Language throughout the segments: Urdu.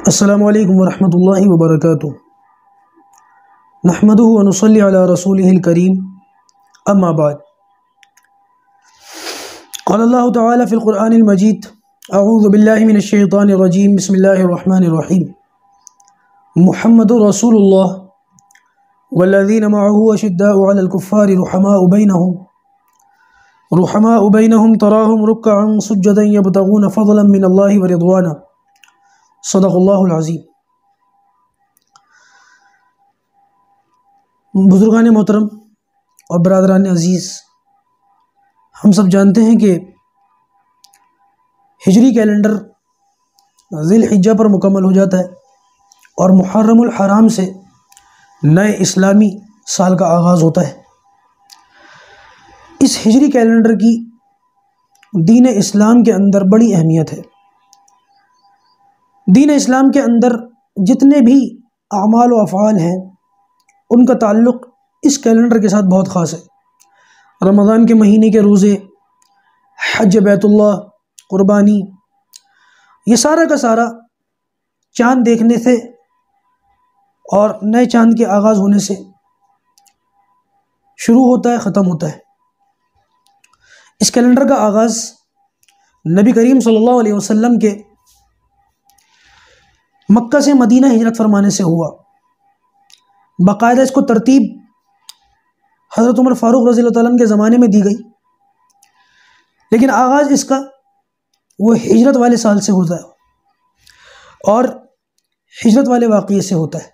السلام علیکم ورحمۃ اللہ وبرکاتہ۔ نحمدہ ونصلی علی رسولہ الکریم، اما بعد۔ قال اللہ تعالی فی القرآن المجید اعوذ باللہ من الشیطان الرجیم، بسم اللہ الرحمن الرحیم۔ محمد رسول اللہ والذین معه اشداء علی الکفار رحماء بینہم تراہم رکعا سجدا یبتغون فضلا من اللہ ورضوانا، صدق اللہ العظیم۔ بزرگان محترم اور برادران عزیز، ہم سب جانتے ہیں کہ ہجری کیلنڈر ذی الحجہ پر مکمل ہو جاتا ہے اور محرم الحرام سے نئے اسلامی سال کا آغاز ہوتا ہے۔ اس ہجری کیلنڈر کی دین اسلام کے اندر بڑی اہمیت ہے۔ دین اسلام کے اندر جتنے بھی اعمال و افعال ہیں ان کا تعلق اس کیلنڈر کے ساتھ بہت خاص ہے۔ رمضان کے مہینے کے روزے، حج بیت اللہ، قربانی، یہ سارا کا سارا چاند دیکھنے سے اور نئے چاند کے آغاز ہونے سے شروع ہوتا ہے، ختم ہوتا ہے۔ اس کیلنڈر کا آغاز نبی کریم صلی اللہ علیہ وسلم کے مکہ سے مدینہ ہجرت فرمانے سے ہوا۔ باقاعدہ اس کو ترتیب حضرت عمر فاروق رضی اللہ تعالیٰ عنہ کے زمانے میں دی گئی، لیکن آغاز اس کا وہ ہجرت والے سال سے ہوتا ہے اور ہجرت والے واقعے سے ہوتا ہے۔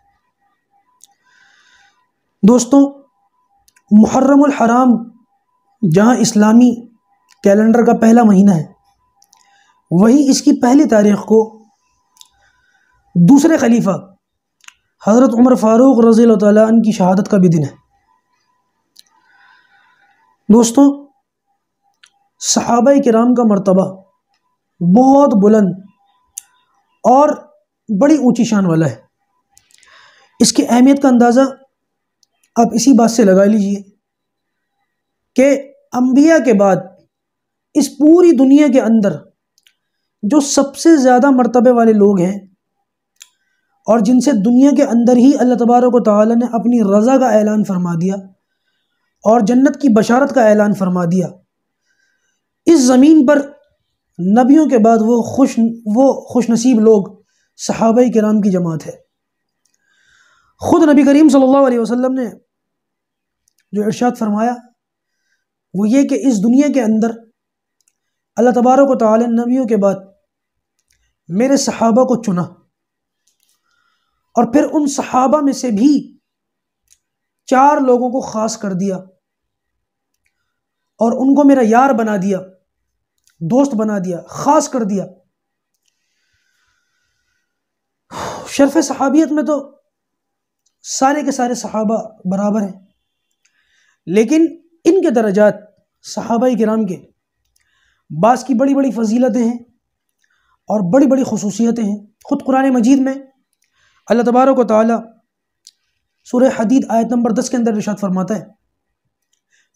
دوستوں، محرم الحرام جہاں اسلامی کیلنڈر کا پہلا مہینہ ہے، وہی اس کی پہلی تاریخ کو دوسرے خلیفہ حضرت عمر فاروق رضی اللہ تعالیٰ عنہ کی شہادت کا بھی دن ہے۔ دوستوں، صحابہ کرام کا مرتبہ بہت بلند اور بڑی اونچی شان والا ہے۔ اس کی اہمیت کا اندازہ آپ اسی بات سے لگا لیجئے کہ انبیاء کے بعد اس پوری دنیا کے اندر جو سب سے زیادہ مرتبے والے لوگ ہیں اور جن سے دنیا کے اندر ہی اللہ تبارک و تعالی نے اپنی رضا کا اعلان فرما دیا اور جنت کی بشارت کا اعلان فرما دیا، اس زمین پر نبیوں کے بعد وہ خوش نصیب لوگ صحابہ کرام کی جماعت ہے۔ خود نبی کریم صلی اللہ علیہ وسلم نے جو ارشاد فرمایا وہ یہ کہ اس دنیا کے اندر اللہ تبارک و تعالی نے نبیوں کے بعد میرے صحابہ کو چنا اور پھر ان صحابہ میں سے بھی 4 لوگوں کو خاص کر دیا اور ان کو میرا یار بنا دیا، دوست بنا دیا، خاص کر دیا۔ شرف صحابیت میں تو سارے کے سارے صحابہ برابر ہیں، لیکن ان کے درجات صحابہ کرام کے بعض کی بڑی بڑی فضیلتیں ہیں اور بڑی بڑی خصوصیتیں ہیں۔ خود قرآن مجید میں اللہ تبارک و تعالی سورہ حدید آیت نمبر 10 کے اندر ارشاد فرماتا ہے،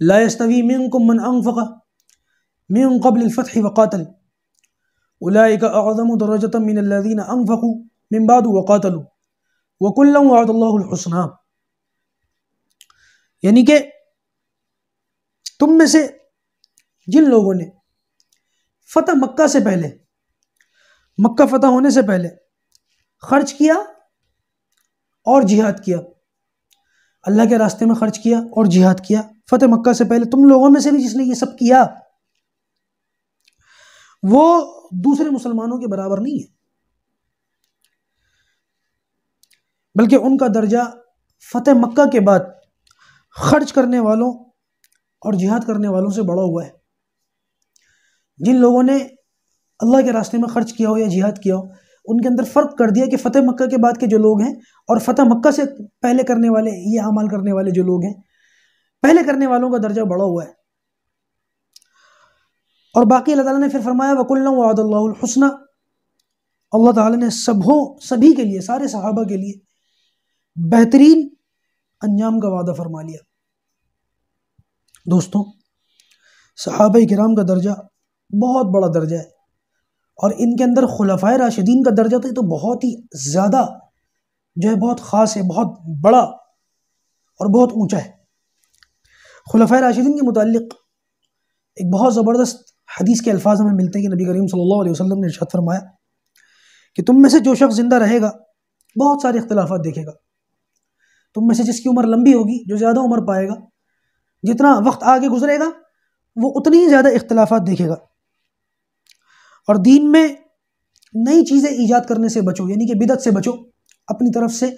لا يستوی منکم من انفق من قبل الفتح وقاتل اولئک اعظم درجة من الذین انفقوا من بعد وقاتلوا وکلا وعد اللہ الحسنى۔ یعنی کہ تم میں سے جن لوگوں نے فتح مکہ سے پہلے، مکہ فتح ہونے سے پہلے خرچ کیا اور جہاد کیا، اللہ کے راستے میں خرچ کیا اور جہاد کیا فتح مکہ سے پہلے، تم لوگوں میں سے بھی جس نے یہ سب کیا وہ دوسرے مسلمانوں کے برابر نہیں ہے، بلکہ ان کا درجہ فتح مکہ کے بعد خرچ کرنے والوں اور جہاد کرنے والوں سے بڑا ہوا ہے۔ جن لوگوں نے اللہ کے راستے میں خرچ کیا ہو یا جہاد کیا ہو، ان کے اندر فرق کر دیا کہ فتح مکہ کے بعد کے جو لوگ ہیں اور فتح مکہ سے پہلے کرنے والے، یہ اعمال کرنے والے جو لوگ ہیں، پہلے کرنے والوں کا درجہ بڑا ہوا ہے۔ اور باقی اللہ تعالیٰ نے پھر فرمایا وَكُلًّا وَعَدَ اللَّهُ الْحُسْنَى، اللہ تعالیٰ نے سبھی کے لیے، سارے صحابہ کے لیے بہترین انجام کا وعدہ فرما لیا۔ دوستوں، صحابہ کرام کا درجہ بہت بڑا درجہ ہے اور ان کے اندر خلفائے راشدین کا درجہ تو بہت ہی زیادہ جو ہے بہت خاص ہے، بہت بڑا اور بہت اونچا ہے۔ خلفائے راشدین کے متعلق ایک بہت زبردست حدیث کے الفاظ ہمیں ملتے ہیں کہ نبی کریم صلی اللہ علیہ وسلم نے ارشاد فرمایا کہ تم میں سے جو شخص زندہ رہے گا بہت سارے اختلافات دیکھے گا۔ تم میں سے جس کی عمر لمبی ہوگی، جو زیادہ عمر پائے گا، جتنا وقت آگے گزرے گا وہ اتنی ہی زیادہ اختلافات دیکھے گا۔ اور دین میں نئی چیزیں ایجاد کرنے سے بچو، یعنی کہ بدعت سے بچو، اپنی طرف سے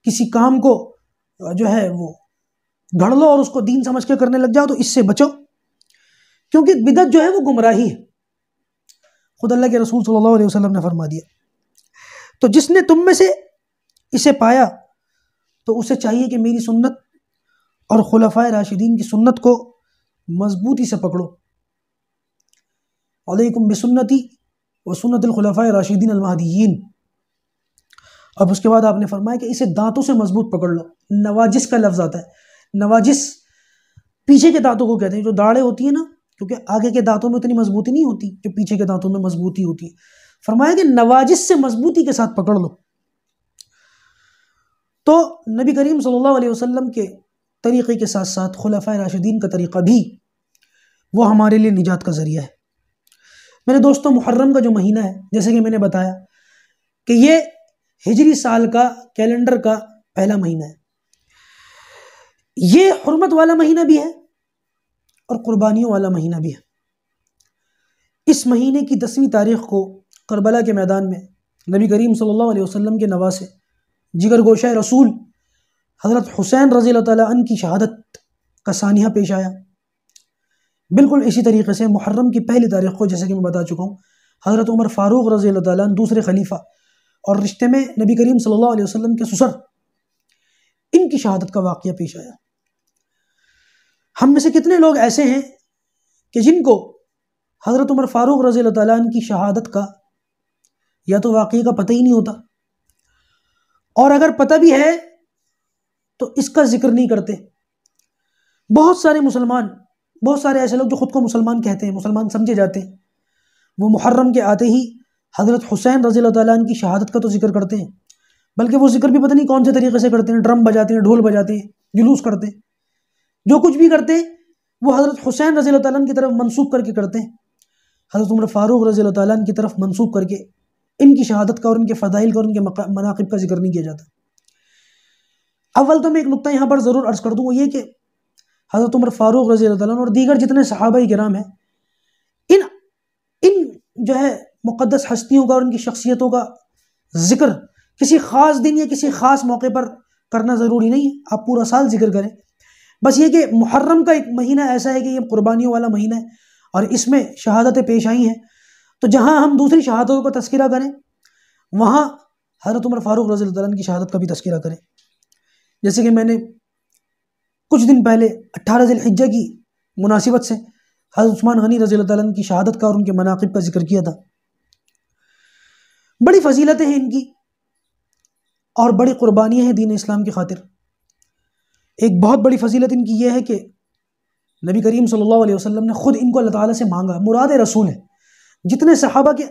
کسی کام کو جو ہے وہ گھڑ لو اور اس کو دین سمجھ کے کرنے لگ جاؤ، تو اس سے بچو، کیونکہ بدعت جو ہے وہ گمراہی ہے۔ خود اللہ کے رسول صلی اللہ علیہ وسلم نے فرما دیا۔ تو جس نے تم میں سے اسے پایا تو اسے چاہیے کہ میری سنت اور خلفائے راشدین کی سنت کو مضبوطی سے پکڑو۔ علیکم بسنتی و سنت الخلفاء راشدین المہدیین۔ اب اس کے بعد آپ نے فرمایا کہ اسے دانتوں سے مضبوط پکڑ لو۔ نواجس کا لفظ آتا ہے۔ نواجس پیچھے کے دانتوں کو کہتے ہیں، جو داڑیں ہوتی ہیں نا، کیونکہ آگے کے دانتوں میں اتنی مضبوطی نہیں ہوتی جو پیچھے کے دانتوں میں مضبوطی ہوتی ہے۔ فرمایا کہ نواجس سے مضبوطی کے ساتھ پکڑ لو۔ تو نبی کریم صلی اللہ علیہ وسلم کے طریقے کے ساتھ ساتھ خلفائے راشدین کا طریقہ بھی وہ ہمارے لیے نجات کا ذریعہ ہے۔ میرے دوستوں، محرم کا جو مہینہ ہے، جیسے کہ میں نے بتایا کہ یہ ہجری سال کا کیلنڈر کا پہلا مہینہ ہے۔ یہ حرمت والا مہینہ بھی ہے اور قربانیوں والا مہینہ بھی ہے۔ اس مہینے کی 10ویں تاریخ کو کربلا کے میدان میں نبی کریم صلی اللہ علیہ وسلم کے نواسے جگر گوشہ رسول حضرت حسین رضی اللہ تعالیٰ عنہ کی شہادت کا سانحہ پیش آیا۔ بالکل اسی طریقے سے محرم کی پہلی تاریخ کو، جیسے کہ میں بتا چکا ہوں، حضرت عمر فاروق رضی اللہ تعالیٰ عنہ دوسرے خلیفہ اور رشتے میں نبی کریم صلی اللہ علیہ وسلم کے سسر، ان کی شہادت کا واقعہ پیش آیا۔ ہم میں سے کتنے لوگ ایسے ہیں کہ جن کو حضرت عمر فاروق رضی اللہ تعالیٰ عنہ کی شہادت کا یا تو واقعے کا پتہ ہی نہیں ہوتا، اور اگر پتہ بھی ہے تو اس کا ذکر نہیں کرتے۔ بہت سارے مسلمان، بہت سارے ایسے لوگ جو خود کو مسلمان کہتے ہیں، مسلمان سمجھے جاتے ہیں، وہ محرم کے آتے ہی حضرت حسین رضی اللہ تعالیٰ عنہ کی شہادت کا تو ذکر کرتے ہیں، بلکہ وہ ذکر بھی پتہ نہیں کون سے طریقے سے کرتے ہیں، ڈرم بجاتے ہیں، ڈھول بجاتے ہیں، جلوس کرتے ہیں، جو کچھ بھی کرتے ہیں وہ حضرت حسین رضی اللہ تعالیٰ عنہ کی طرف منسوب کر کے کرتے ہیں، حضرت عمر فاروق رضی اللہ تعالیٰ عنہ کی طرف منسوب کر کے ان کی شہادت کا اور ان کے فضائل کا اور ان کے مناقب کا ذکر نہیں کیا جاتا۔ اول تو میں ایک نقطہ یہاں پر ضرور عرض کر دوں، وہ یہ کہ حضرت عمر فاروق رضی اللہ تعالیٰ عنہ اور دیگر جتنے صحابہ کرام ہیں، ان جو ہے مقدس ہستیوں کا اور ان کی شخصیتوں کا ذکر کسی خاص دن یا کسی خاص موقع پر کرنا ضروری نہیں ہے، آپ پورا سال ذکر کریں۔ بس یہ کہ محرم کا ایک مہینہ ایسا ہے کہ یہ قربانیوں والا مہینہ ہے اور اس میں شہادتیں پیش آئی ہیں، تو جہاں ہم دوسری شہادتوں کا تذکرہ کریں وہاں حضرت عمر فاروق رضی اللہ عنہ کی شہادت کا بھی تذکرہ کریں۔ جیسے کہ میں نے کچھ دن پہلے 18 ذی الحجہ کی مناسبت سے حضرت عثمان غنی رضی اللہ عنہ کی شہادت کا اور ان کے مناقب کا ذکر کیا تھا۔ بڑی فضیلتیں ہیں ان کی اور بڑی قربانیاں ہیں دین اسلام کی خاطر۔ ایک بہت بڑی فضیلت ان کی یہ ہے کہ نبی کریم صلی اللہ علیہ وسلم نے خود ان کو اللہ تعالیٰ سے مانگا، مراد رسول ہے۔ جتنے صحابہ کے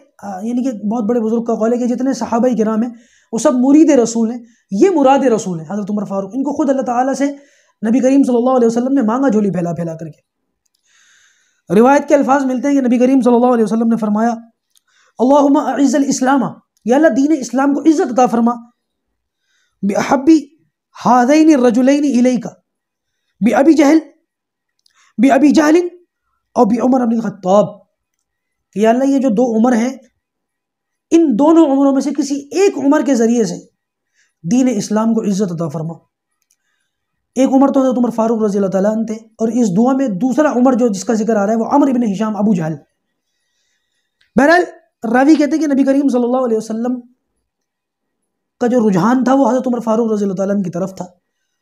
یعنی کہ بہت بڑے بزرگ کا قول ہے کہ جتنے صحابہ کرام ہیں وہ سب مرید رسول ہیں، یہ مراد رسول ہے حضرت عمر فاروق، ان کو خود اللہ تعالیٰ سے نبی کریم صلی اللہ علیہ وسلم نے مانگا جھولی پھیلا پھیلا کر کے۔ روایت کے الفاظ ملتے ہیں کہ نبی کریم صلی اللہ علیہ وسلم نے فرمایا، اللہم اعز الاسلام، یا اللہ دین اسلام کو عزت عطا فرما، بأحب هذین الرجلین الیک، بأبی جہل اور بعمر بن الخطاب، کہ یا اللہ یہ جو دو عمر ہیں، ان دونوں عمروں میں سے کسی ایک عمر کے ذریعے سے دین اسلام کو عزت عطا فرما۔ ایک عمر تو حضرت عمر فاروق رضی اللہ تعالیٰ عنہ تھے، اور اس دعا میں دوسرا عمر جو جس کا ذکر آ رہا ہے وہ عمر ابن ہشام ابو جہل۔ بہرحال راوی کہتے ہیں کہ نبی کریم صلی اللہ علیہ وسلم کا جو رجحان تھا وہ حضرت عمر فاروق رضی اللہ تعالیٰ عنہ کی طرف تھا،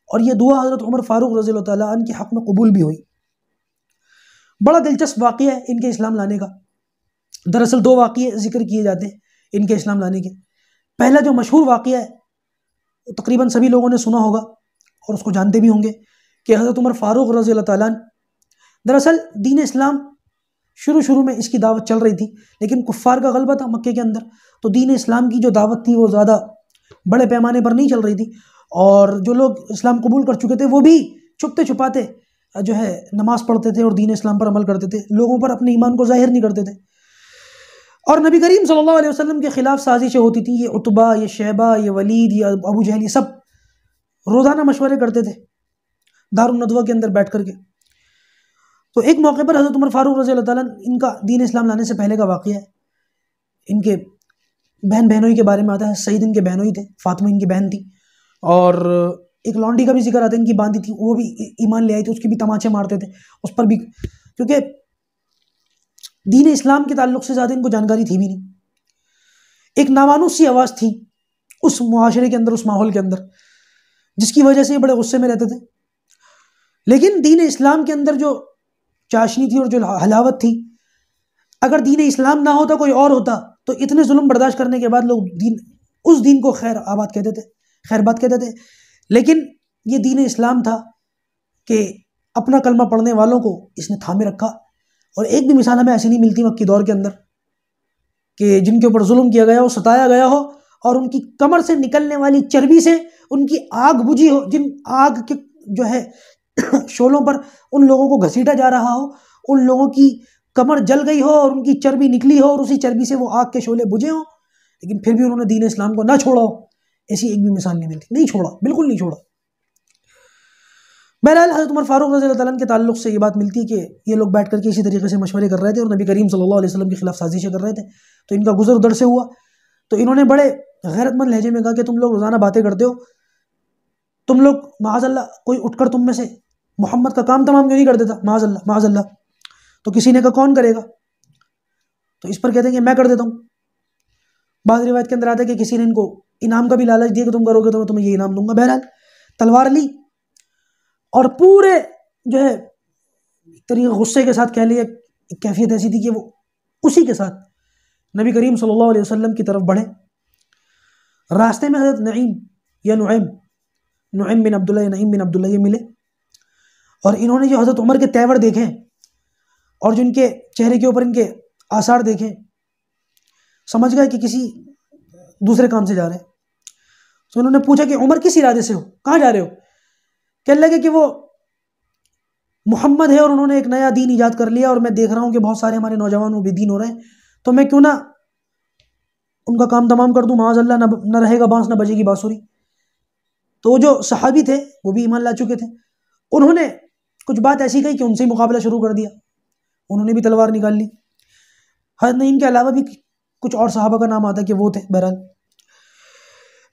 اور یہ دعا حضرت عمر فاروق رضی اللہ تعالیٰ عنہ کے حق میں قبول بھی ہوئی۔ بڑا دلچسپ واقعہ ہے ان کے اسلام لانے کا۔ دراصل دو واقعے ذکر کیے جاتے ہیں ان کے اسلام لانے کے۔ پہلا جو مشہور واقعہ ہے وہ تقریباً سبھی لوگوں نے سنا ہوگا اور اس کو جانتے بھی ہوں گے، کہ حضرت عمر فاروق رضی اللہ تعالیٰ عنہ دراصل دین اسلام شروع میں اس کی دعوت چل رہی تھی، لیکن کفار کا غلبہ تھا مکے کے اندر، تو دین اسلام کی جو دعوت تھی وہ زیادہ بڑے پیمانے پر نہیں چل رہی تھی، اور جو لوگ اسلام قبول کر چکے تھے وہ بھی چھپتے چھپاتے جو ہے نماز پڑھتے تھے اور دین اسلام پر عمل کرتے تھے، لوگوں پر اپنے ایمان کو ظاہر نہیں کرتے تھے۔ اور نبی کریم صلی اللہ علیہ وسلم کے خلاف سازشیں ہوتی تھیں، یہ عتبہ، یہ شیبہ، یہ ولید، یہ ابو جہل، یہ سب روزانہ مشورے کرتے تھے دار الندوہ کے اندر بیٹھ کر کے۔ تو ایک موقع پر حضرت عمر فاروق رضی اللہ تعالیٰ ان کا دین اسلام لانے سے پہلے کا واقعہ ہے، ان کے بہن بہنوئی کے بارے میں آتا ہے۔ سعید ان کے بہنوئی تھے، فاطمہ ان کی بہن تھی، اور ایک لونڈی کا بھی ذکر آتا ہے ان کی باندھی تھی، وہ بھی ایمان لے آئی تھی، اس کی بھی تماچے مارتے تھے اس پر بھی، کیونکہ دین اسلام کے تعلق سے زیادہ ان کو جانکاری تھی بھی نہیں۔ ایک نامانوس سی آواز تھی اس معاشرے کے اندر، اس ماحول کے اندر، جس کی وجہ سے یہ بڑے غصے میں رہتے تھے۔ لیکن دین اسلام کے اندر جو چاشنی تھی اور جو حلاوت تھی، اگر دین اسلام نہ ہوتا، کوئی اور ہوتا، تو اتنے ظلم برداشت کرنے کے بعد لوگ اس دین کو خیر آباد کہتے تھے، خیر بات کہتے تھے۔ لیکن یہ دین اسلام تھا کہ اپنا کلمہ پڑھنے والوں کو اس نے تھامے رکھا، اور ایک بھی مثال ہمیں ایسی نہیں ملتی مکی دور کے اندر کہ جن کے اوپر ظلم کیا گیا ہو، ستایا گیا ہو، اور ان کی کمر سے نکلنے والی چربی سے ان کی آگ بجھی ہو، جن آگ کے جو ہے شعلوں پر ان لوگوں کو گھسیٹا جا رہا ہو، ان لوگوں کی کمر جل گئی ہو اور ان کی چربی نکلی ہو، اور اسی چربی سے وہ آگ کے شعلے بجھے ہوں، لیکن پھر بھی انہوں نے دین اسلام کو نہ چھوڑا ہو، ایسی ایک بھی مثال نہیں ملتی، نہیں چھوڑا، بالکل نہیں چھوڑا۔ بہرحال حضرت عمر فاروق رضی اللہ تعالیٰ عنہ کے تعلق سے یہ بات ملتی ہے کہ یہ لوگ بیٹھ کر کے اسی طریقے سے مشورے کر رہے تھے اور نبی کریم صلی اللہ علیہ وسلم کے خلاف سازشیں کر رہے تھے، تو ان کا گزر ادھر سے ہوا، تو انہوں نے بڑے غیرت مند لہجے میں کہا کہ تم لوگ روزانہ باتیں کرتے ہو، تم لوگ معاذ اللہ کوئی اٹھ کر تم میں سے محمد کا کام تمام کیوں نہیں کر دیتا، معاذ اللہ معاذ اللہ۔ تو کسی نے کہا کون کرے گا، تو اس پر کہتے ہیں کہ میں کر دیتا ہوں۔ بعض روایت کے اندر آتا ہے کہ کسی نے ان کو انعام کا بھی لالچ دیا کہ تم کرو گے تو میں تمہیں یہ انعام دوں گا۔ بہرحال تلوار لی اور پورے جو ہے طریقے غصے کے ساتھ کہہ لیا، ایک کیفیت ایسی تھی کہ وہ اسی کے ساتھ نبی کریم صلی اللہ علیہ وسلم کی طرف بڑھے۔ راستے میں حضرت نعیم بن عبداللہ یا نعیم بن عبداللہ یہ ملے، اور انہوں نے جو حضرت عمر کے تیور دیکھے اور جو ان کے چہرے کے اوپر ان کے آثار دیکھے، سمجھ گئے کہ کسی دوسرے کام سے جا رہے ہیں۔ تو انہوں نے پوچھا کہ عمر کس ارادے سے ہو، کہاں جا رہے ہو؟ کہنے لگے کہ وہ محمد ہے اور انہوں نے ایک نیا دین ایجاد کر لیا، اور میں دیکھ رہا ہوں کہ بہت سارے ہمارے نوجوان وہ بے دین ہو رہے ہیں، تو میں کیوں نہ ان کا کام تمام کر دوں، معاذ اللہ نہ رہے گا بانس نہ بجے گی بانسری۔ تو جو صحابی تھے وہ بھی ایمان لا چکے تھے، انہوں نے کچھ بات ایسی کہی کہ ان سے ہی مقابلہ شروع کر دیا، انہوں نے بھی تلوار نکال لی۔ حضرت نعیم کے علاوہ بھی کچھ اور صحابہ کا نام آتا ہے کہ وہ تھے بہرحال،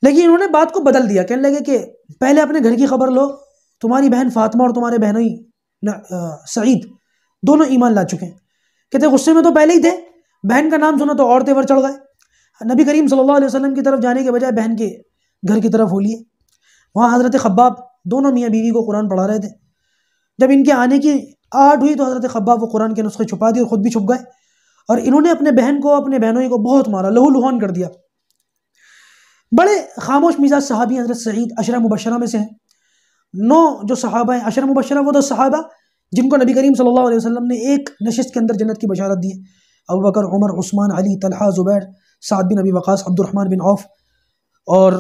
لیکن انہوں نے بات کو بدل دیا، کہنے لگے کہ پہلے اپنے گھر کی خبر لو، تمہاری بہن فاطمہ اور تمہارے بہنوئی سعید دونوں ایمان لا چکے ہیں۔ کہتے غصے میں تو پہلے ہی تھے، بہن کا نام سنا تو اور تیور چڑھ گئے، نبی کریم صلی اللہ علیہ وسلم کی طرف جانے کے بجائے بہن کے گھر کی طرف ہو لیے۔ وہاں حضرت خباب دونوں میاں بیوی کو قرآن پڑھا رہے تھے، جب ان کے آنے کی آٹ ہوئی تو حضرت خباب وہ قرآن کے نسخے چھپا دیے اور خود بھی چھپ گئے، اور انہوں نے اپنے بہن کو اپنے بہنوئی کو بہت مارا، لہو لہان کر دیا۔ بڑے خاموش مزاج صحابی حضرت سعید عشرہ مبشرہ میں سے ہیں۔ 9 جو صحابہ ہیں عشرہ مبشرہ، وہ 10 صحابہ جن کو نبی کریم صلی اللہ علیہ وسلم نے ایک نشست کے اندر جنت کی بشارت دی ہے، ابوبکر، عمر، عثمان، علی، طلحہ، زبیر، سعد بن ابی وقاص، عبد الرحمن بن عوف، اور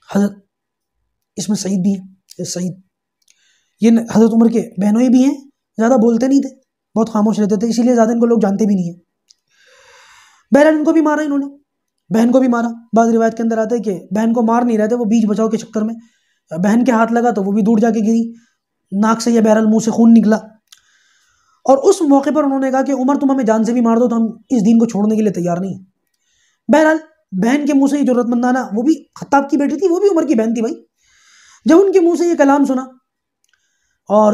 حضرت اس میں سعید بھی ہیں۔ سعید یہ حضرت عمر کے بہنوئی بھی ہیں، زیادہ بولتے نہیں تھے، بہت خاموش رہتے تھے، اسی لیے زیادہ ان کو لوگ جانتے بھی نہیں ہیں۔ بہرحال ان کو بھی مارا انہوں نے، بہن کو بھی مارا۔ بعض روایت کے اندر آتا ہے کہ بہن کو مار نہیں رہے تھے، وہ بیچ بچاؤ کے چکر میں بہن کے ہاتھ لگا تو وہ بھی دور جا کے گری، ناک سے یا بہرحال منہ سے خون نکلا، اور اس موقع پر انہوں نے کہا کہ عمر تم ہمیں جان سے بھی مار دو تو ہم اس دین کو چھوڑنے کے لیے تیار نہیں ہیں۔ بہرحال بہن کے منہ سے یہ جرأت مندانہ، وہ بھی خطاب کی بیٹی تھی، وہ بھی عمر کی بہن تھی بھائی، جب ان کے منہ سے یہ کلام سنا اور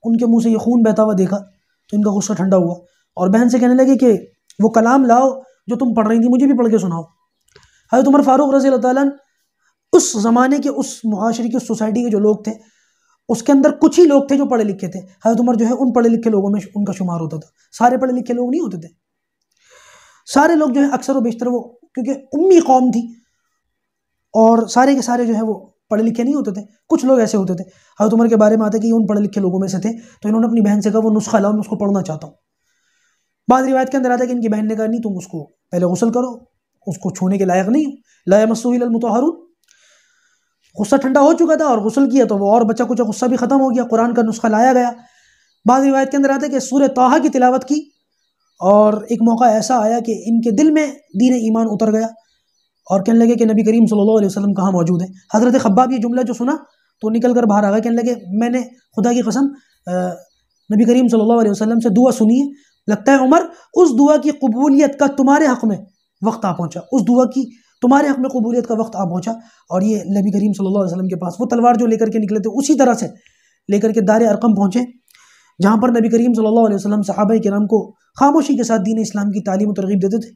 ان کے منہ سے یہ خون بہتا ہوا دیکھا تو ان کا غصہ ٹھنڈا ہوا، اور بہن سے کہنے لگے کہ وہ کلام لاؤ جو تم پڑھ رہی تھی، مجھے بھی پڑھ کے سناؤ۔ حضرت عمر فاروق رضی اللہ تعالیٰ اس زمانے کے، اس معاشرے کی، اس سوسائٹی کے جو لوگ تھے، اس کے اندر کچھ ہی لوگ تھے جو پڑھے لکھے تھے۔ حضرت عمر جو ہے ان پڑھے لکھے لوگوں میں ان کا شمار ہوتا تھا، سارے پڑھے لکھے لوگ نہیں ہوتے تھے، سارے لوگ جو ہے اکثر و بیشتر وہ کیونکہ امی قوم تھی اور سارے کے سارے جو ہے وہ پڑھے لکھے نہیں ہوتے تھے، کچھ لوگ ایسے ہوتے تھے۔ حضرت عمر کے بارے میں آتا ہے کہ یہ ان پڑھے لکھے لوگوں میں سے تھے، تو انہوں نے اپنی بہن سے کہا وہ نسخہ لاؤ، میں اس کو پڑھنا چاہتا ہوں۔ بعض روایت کے اندر آتا ہے کہ ان کی بہن نے کہا نہیں تم اس کو پہلے غسل کرو، اس کو چھونے کے لائق نہیں، لا یمسہ الا المطہرون۔ غصہ ٹھنڈا ہو چکا تھا اور غسل کیا تو وہ اور بچا کچھ غصہ بھی ختم ہو گیا، قرآن کا نسخہ لایا گیا۔ بعض روایت کے اندر آتا ہے کہ سورہ طٰہٰ کی تلاوت کی اور ایک موقع ایسا آیا کہ ان کے دل میں دین ایمان اتر گیا اور کہنے لگے کہ نبی کریم صلی اللہ علیہ وسلم کہاں موجود ہیں۔ حضرت خباب یہ جملہ جو سنا تو نکل کر باہر آ گئے، کہنے لگے میں نے خدا کی قسم نبی کریم صلی اللہ علیہ وسلم سے دعا سنی ہے، لگتا ہے عمر اس دعا کی قبولیت کا تمہارے حق میں وقت آ پہنچا، اس دعا کی تمہارے حق میں قبولیت کا وقت آ پہنچا۔ اور یہ نبی کریم صلی اللہ علیہ وسلم کے پاس وہ تلوار جو لے کر کے نکلے تھے اسی طرح سے لے کر کے دار ارقم پہنچے، جہاں پر نبی کریم صلی اللہ علیہ وسلم صحابہ کرام کو خاموشی کے ساتھ دین اسلام کی تعلیم و ترغیب دیتے تھے۔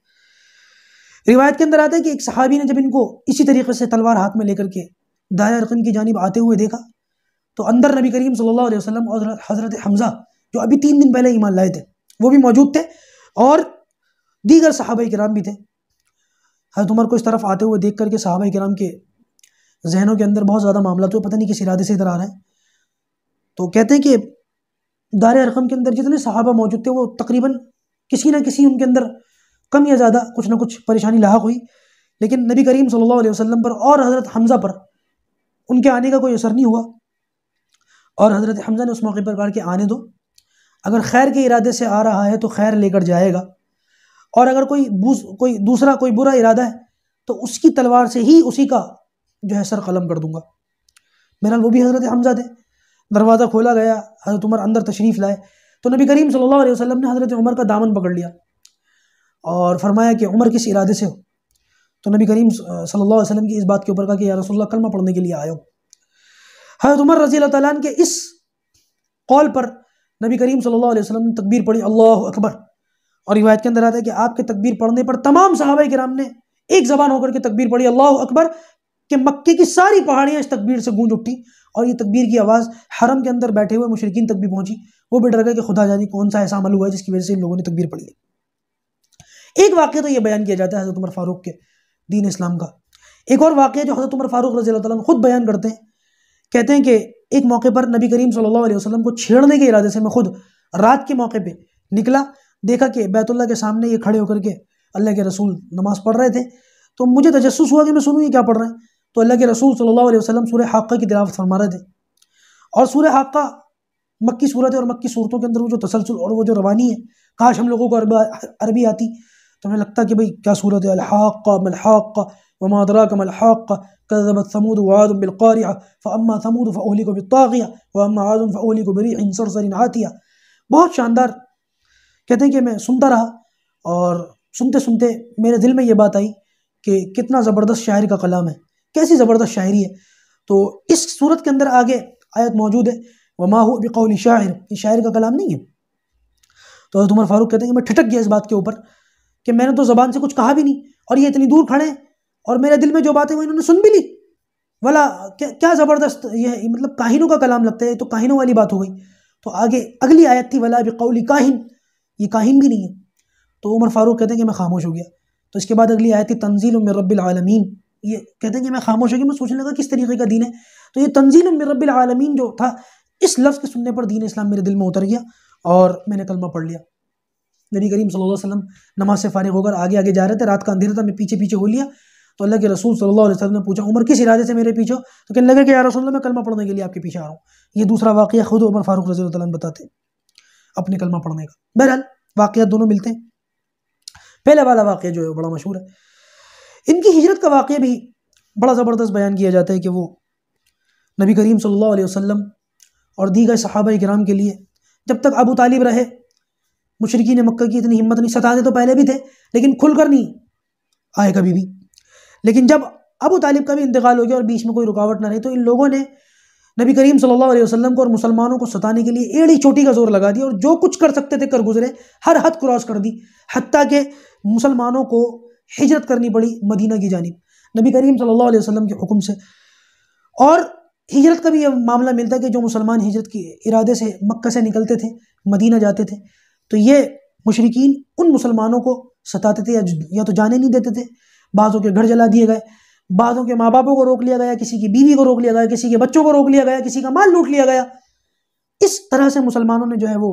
روایت کے اندر آتا ہے کہ ایک صحابی نے جب ان کو اسی طریقے سے تلوار ہاتھ میں لے کر کے دار ارقم کی جانب آتے ہوئے دیکھا تو اندر نبی کریم صلی اللہ علیہ وسلم اور حضرت حمزہ جو ابھی 3 دن پہلے ایمان لائے تھے وہ بھی موجود تھے اور دیگر صحابہ کرام بھی تھے۔ حضرت عمر کو اس طرف آتے ہوئے دیکھ کر کے صحابہ کرام کے ذہنوں کے اندر بہت زیادہ معاملات ہوئے، پتہ نہیں کس ارادے سے ادھر آ رہا ہے، تو کہتے ہیں کہ دار ارقم کے اندر جتنے صحابہ موجود تھے وہ تقریباً کسی نہ کسی ان کے اندر کم یا زیادہ کچھ نہ کچھ پریشانی لاحق ہوئی، لیکن نبی کریم صلی اللہ علیہ وسلم پر اور حضرت حمزہ پر ان کے آنے کا کوئی اثر نہیں ہوا۔ اور حضرت حمزہ نے اس موقع پر کہا کہ آنے دو، اگر خیر کے ارادے سے آ رہا ہے تو خیر لے کر جائے گا، اور اگر کوئی دوسرا کوئی برا ارادہ ہے تو اس کی تلوار سے ہی اسی کا جو ہے سر قلم کر دوں گا۔ بہرحال وہ بھی حضرت حمزہ تھے۔ دروازہ کھولا گیا، حضرت عمر اندر تشریف لائے تو نبی کریم صلی اللہ علیہ وسلم نے حضرت عمر کا دامن پکڑ لیا اور فرمایا کہ عمر کس ارادے سے ہو؟ تو نبی کریم صلی اللہ علیہ وسلم کی اس بات کے اوپر کہا کہ یا رسول اللہ کلمہ پڑھنے کے لیے آیا ہوں۔ حضرت عمر رضی اللہ تعالیٰ عنہ کے اس قول پر نبی کریم صلی اللہ علیہ وسلم نے تکبیر پڑھی، اللہ اکبر، اور روایت کے اندر آتا ہے کہ آپ کے تکبیر پڑھنے پر تمام صحابہ کرام نے ایک زبان ہو کر کے تکبیر پڑھی اللہ اکبر، کہ مکے کی ساری پہاڑیاں اس تکبیر سے گونج اٹھی اور یہ تکبیر کی آواز حرم کے اندر بیٹھے ہوئے مشرکین تک بھی پہنچی، وہ بھی ڈر گئے کہ خدا جانے کون سا ایسا عمل ہوا ہے جس کی وجہ سے ان لوگوں نے تکبیر پڑھی ہے۔ ایک واقعہ تو یہ بیان کیا جاتا ہے حضرت عمر فاروق کے دین اسلام کا۔ ایک اور واقعہ جو حضرت عمر فاروق رضی اللہ تعالیٰ عنہ خود بیان کرتے ہیں، کہتے ہیں کہ ایک موقع پر نبی کریم صلی اللہ علیہ وسلم کو چھیڑنے کے ارادے سے میں خود رات کے موقع پہ نکلا، دیکھا کہ بیت اللہ کے سامنے یہ کھڑے ہو کر کے اللہ کے رسول نماز پڑھ رہے تھے، تو مجھے تجسس ہوا کہ میں سنوں یہ کیا پڑھ رہے ہیں، تو اللہ کے رسول صلی اللہ علیہ وسلم سورہ حاقہ کی تلاوت فرما رہے تھے، اور سورہ حاقہ مکی صورت ہے اور مکی صورتوں کے اندر وہ جو تسلسل اور وہ جو روانی ہے، کاش ہم لوگوں کو عربی آتی تو ہمیں لگتا کہ بھئی کیا صورت ہے، الحاقہ ما الحاقہ وما ادراک ما الحاقہ كذبت ثمود وعاد بالقارعة فأما ثمود فأهلكوا بالطاغية وأما عاد فأهلكوا بريح صرصر عاتية۔ بہت شاندار، کہتے ہیں کہ میں سنتا رہا اور سنتے سنتے میرے دل میں یہ بات آئی کہ کتنا زبردست شاعر کا کلام ہے، کیسی زبردست شاعری ہے۔ تو اس صورت کے اندر آگے آیت موجود ہے وما هو بقول شاعر، یہ شاعر کا کلام نہیں ہے۔ تو حضرت عمر فاروق کہتے ہیں کہ میں ٹھٹک گیا اس بات کے اوپر کہ میں نے تو زبان سے کچھ کہا بھی نہیں اور یہ اتنی دور کھڑے ہیں اور میرے دل میں جو باتیں وہ انہوں نے سن بھی لی، ولا کیا زبردست، یہ مطلب کاہنوں کا کلام لگتا ہے، تو کاہنوں والی بات ہو گئی۔ تو آگے اگلی آیت تھی ولا بقول کاہن، یہ کاہن بھی نہیں ہے۔ تو عمر فاروق کہتے ہیں کہ میں خاموش ہو گیا۔ تو اس کے بعد اگلی آیت تھی تنزیل من رب العالمین، یہ کہتے ہیں کہ میں خاموش ہو گیا، میں سوچنے لگا کس طریقے کا دین ہے، تو یہ تنزیل من رب العالمین جو تھا اس لفظ کے سننے پر دین اسلام میرے دل میں اتر گیا اور میں نے کلمہ پڑھ لیا۔ نبی کریم صلی اللہ علیہ وسلم نماز سے فارغ ہو کر آگے آگے جا رہے تھے، رات کا اندھیرا تھا، میں پیچھے پیچھے ہو لیا، تو اللہ کے رسول صلی اللہ علیہ وسلم نے پوچھا عمر کس ارادے سے میرے پیچھے ہو؟ تو کہنے لگے کہ یا رسول اللہ میں کلمہ پڑھنے کے لیے آپ کے پیچھے آ رہا ہوں۔ یہ دوسرا واقعہ خود عمر فاروق رضی اللہ عنہ بتاتے اپنے کلمہ پڑھنے کا۔ بہرحال واقعات دونوں ملتے ہیں۔ پہلے والا واقعہ جو ہے بڑا مشہور ہے، ان کی ہجرت کا واقعہ بھی بڑا زبردست بیان کیا جاتا ہے کہ وہ نبی کریم صلی اللہ علیہ وسلم اور دیگر صحابہ کرام کے لیے جب تک ابو طالب رہے، مشرکین مکہ کی اتنی ہمت نہیں، ستاتے تو پہلے بھی تھے لیکن کھل کر نہیں آئے کبھی بھی، لیکن جب ابو طالب کا بھی انتقال ہو گیا اور بیچ میں کوئی رکاوٹ نہ رہی تو ان لوگوں نے نبی کریم صلی اللہ علیہ وسلم کو اور مسلمانوں کو ستانے کے لیے ایڑی چوٹی کا زور لگا دیا اور جو کچھ کر سکتے تھے کر گزرے، ہر حد کراس کر دی، حتیٰ کہ مسلمانوں کو ہجرت کرنی پڑی مدینہ کی جانب نبی کریم صلی اللہ علیہ وسلم کے حکم سے۔ اور ہجرت کا بھی یہ معاملہ ملتا ہے کہ جو مسلمان ہجرت کے ارادے سے مکہ سے نکلتے تھے مدینہ جاتے تھے تو یہ مشرکین ان مسلمانوں کو ستاتے تھے یا تو جانے نہیں دیتے تھے، بعضوں کے گھر جلا دیے گئے، بعضوں کے ماں باپوں کو روک لیا گیا، کسی کی بیوی کو روک لیا گیا، کسی کے بچوں کو روک لیا گیا، کسی کا مال لوٹ لیا گیا۔ اس طرح سے مسلمانوں نے جو ہے وہ